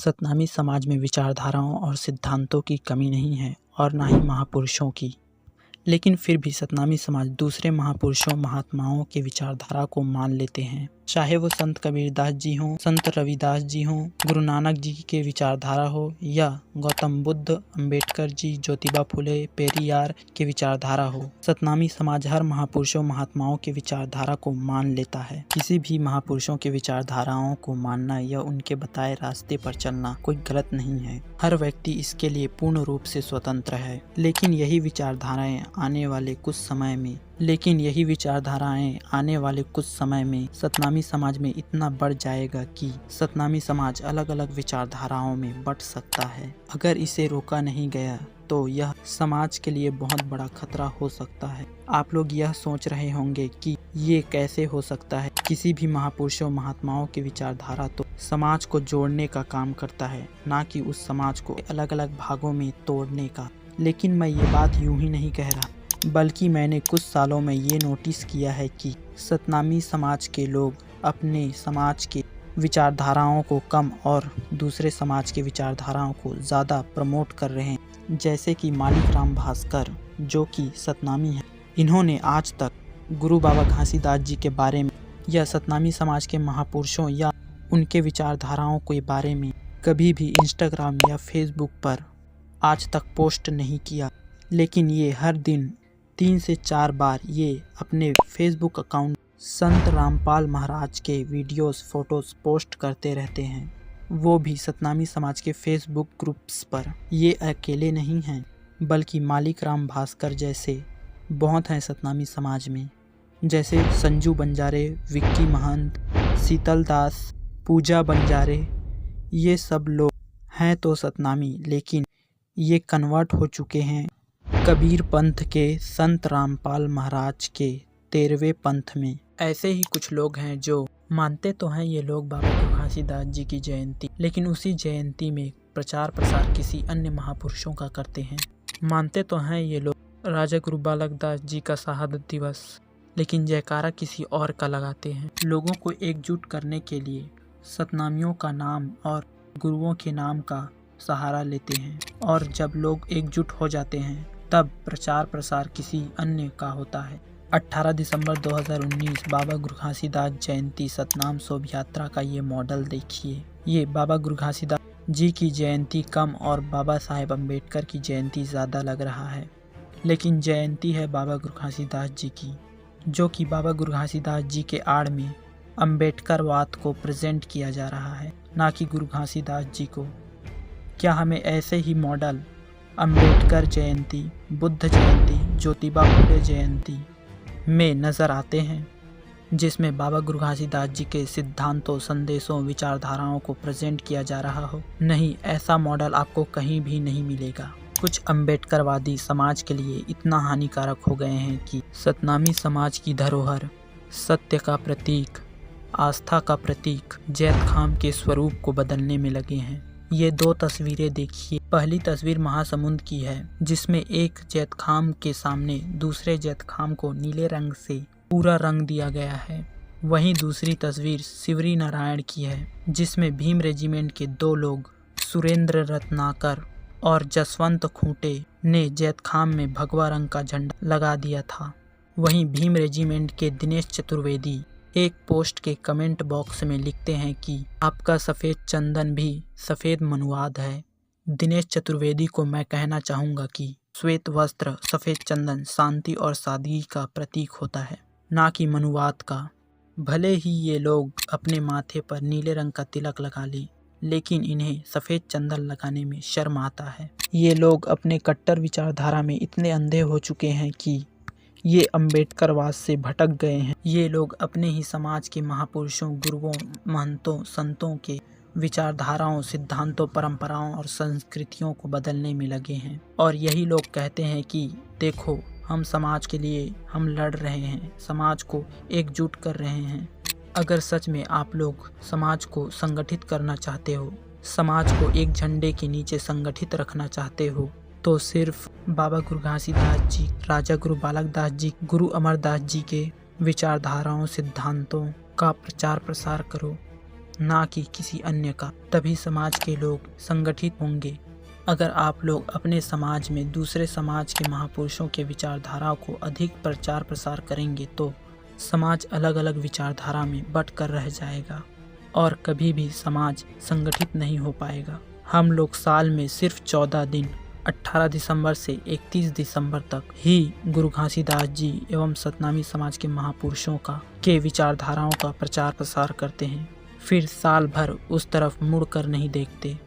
सतनामी समाज में विचारधाराओं और सिद्धांतों की कमी नहीं है और ना ही महापुरुषों की। लेकिन फिर भी सतनामी समाज दूसरे महापुरुषों महात्माओं के विचारधारा को मान लेते हैं, चाहे वो संत कबीरदास जी हों, संत रविदास जी हों, गुरु नानक जी के विचारधारा हो या गौतम बुद्ध, अंबेडकर जी, ज्योतिबा फुले, पेरियार के विचारधारा हो। सतनामी समाज हर महापुरुषों महात्माओं के विचारधारा को मान लेता है। किसी भी महापुरुषों के विचारधाराओं को मानना या उनके बताए रास्ते पर चलना कोई गलत नहीं है। हर व्यक्ति इसके लिए पूर्ण रूप से स्वतंत्र है। लेकिन यही विचारधाराएं आने वाले कुछ समय में सतनामी समाज में इतना बढ़ जाएगा कि सतनामी समाज अलग अलग विचारधाराओं में बंट सकता है। अगर इसे रोका नहीं गया तो यह समाज के लिए बहुत बड़ा खतरा हो सकता है। आप लोग यह सोच रहे होंगे कि ये कैसे हो सकता है। किसी भी महापुरुषों महात्माओं की विचारधारा तो समाज को जोड़ने का काम करता है, ना कि उस समाज को अलग अलग भागों में तोड़ने का। लेकिन मैं ये बात यूं ही नहीं कह रहा, बल्कि मैंने कुछ सालों में ये नोटिस किया है कि सतनामी समाज के लोग अपने समाज के विचारधाराओं को कम और दूसरे समाज के विचारधाराओं को ज़्यादा प्रमोट कर रहे हैं। जैसे कि मालिक राम भास्कर, जो कि सतनामी हैं, इन्होंने आज तक गुरु बाबा घासीदास जी के बारे में या सतनामी समाज के महापुरुषों या उनके विचारधाराओं के बारे में कभी भी इंस्टाग्राम या फेसबुक पर आज तक पोस्ट नहीं किया। लेकिन ये हर दिन 3 से 4 बार ये अपने फेसबुक अकाउंट संत रामपाल महाराज के वीडियोस फोटोज़ पोस्ट करते रहते हैं, वो भी सतनामी समाज के फेसबुक ग्रुप्स पर। ये अकेले नहीं हैं, बल्कि मालिक राम भास्कर जैसे बहुत हैं सतनामी समाज में, जैसे संजू बंजारे, विक्की महंत, शीतल दास, पूजा बंजारे। ये सब लोग हैं तो सतनामी, लेकिन ये कन्वर्ट हो चुके हैं कबीर पंथ के संत रामपाल महाराज के 13वें पंथ में। ऐसे ही कुछ लोग हैं जो मानते तो हैं ये लोग बाबा गुरु घासीदास जी की जयंती, लेकिन उसी जयंती में प्रचार प्रसार किसी अन्य महापुरुषों का करते हैं। मानते तो हैं ये लोग राजा गुरु बालक दास जी का शहादत दिवस, लेकिन जयकारा किसी और का लगाते हैं। लोगों को एकजुट करने के लिए सतनामियों का नाम और गुरुओं के नाम का सहारा लेते हैं, और जब लोग एकजुट हो जाते हैं तब प्रचार प्रसार किसी अन्य का होता है। 18 दिसंबर 2019 बाबा गुरु घासीदास जयंती सतनाम शोभ यात्रा का ये मॉडल देखिए। ये बाबा गुरु घासीदास जी की जयंती कम और बाबा साहेब अम्बेडकर की जयंती ज़्यादा लग रहा है, लेकिन जयंती है बाबा गुरु घासीदास जी की, जो कि बाबा गुरु घासीदास जी के आड़ में अम्बेडकरवाद को प्रेजेंट किया जा रहा है, ना कि गुरु घासीदास जी को। क्या हमें ऐसे ही मॉडल अम्बेडकर जयंती, बुद्ध जयंती, ज्योतिबा फुले जयंती में नज़र आते हैं, जिसमें बाबा गुरु घासीदास जी के सिद्धांतों, संदेशों, विचारधाराओं को प्रेजेंट किया जा रहा हो? नहीं, ऐसा मॉडल आपको कहीं भी नहीं मिलेगा। कुछ अम्बेडकरवादी समाज के लिए इतना हानिकारक हो गए हैं कि सतनामी समाज की धरोहर, सत्य का प्रतीक, आस्था का प्रतीक जैत खाम के स्वरूप को बदलने में लगे हैं। ये 2 तस्वीरें देखिए। पहली तस्वीर महासमुंद की है, जिसमें एक जैत खाम के सामने दूसरे जैत खाम को नीले रंग से पूरा रंग दिया गया है। वहीं दूसरी तस्वीर शिवरी नारायण की है, जिसमें भीम रेजिमेंट के 2 लोग सुरेंद्र रत्नाकर और जसवंत खूंटे ने जैत खाम में भगवा रंग का झंडा लगा दिया था। वहीं भीम रेजिमेंट के दिनेश चतुर्वेदी एक पोस्ट के कमेंट बॉक्स में लिखते हैं कि आपका सफ़ेद चंदन भी सफ़ेद मनुवाद है। दिनेश चतुर्वेदी को मैं कहना चाहूँगा कि श्वेत वस्त्र, सफ़ेद चंदन शांति और सादगी का प्रतीक होता है, ना कि मनुवाद का। भले ही ये लोग अपने माथे पर नीले रंग का तिलक लगा लें, लेकिन इन्हें सफ़ेद चंदन लगाने में शर्म आता है। ये लोग अपने कट्टर विचारधारा में इतने अंधे हो चुके हैं कि ये अम्बेडकरवाद से भटक गए हैं। ये लोग अपने ही समाज के महापुरुषों, गुरुओं, महंतों, संतों के विचारधाराओं, सिद्धांतों, परंपराओं और संस्कृतियों को बदलने में लगे हैं। और यही लोग कहते हैं कि देखो, हम समाज के लिए हम लड़ रहे हैं, समाज को एकजुट कर रहे हैं। अगर सच में आप लोग समाज को संगठित करना चाहते हो, समाज को एक झंडे के नीचे संगठित रखना चाहते हो, तो सिर्फ बाबा गुरु घासीदास जी, राजा गुरु बालक दास जी, गुरु अमरदास जी के विचारधाराओं, सिद्धांतों का प्रचार प्रसार करो। ना कि किसी अन्य का। तभी समाज के लोग संगठित होंगे। अगर आप लोग अपने समाज में दूसरे समाज के महापुरुषों के विचारधारा को अधिक प्रचार प्रसार करेंगे तो समाज अलग अलग विचारधारा में बंट कर रह जाएगा और कभी भी समाज संगठित नहीं हो पाएगा। हम लोग साल में सिर्फ 14 दिन 18 दिसंबर से 31 दिसंबर तक ही गुरु घासीदास जी एवं सतनामी समाज के महापुरुषों के विचारधाराओं का प्रचार प्रसार करते हैं, फिर साल भर उस तरफ मुड़ कर नहीं देखते।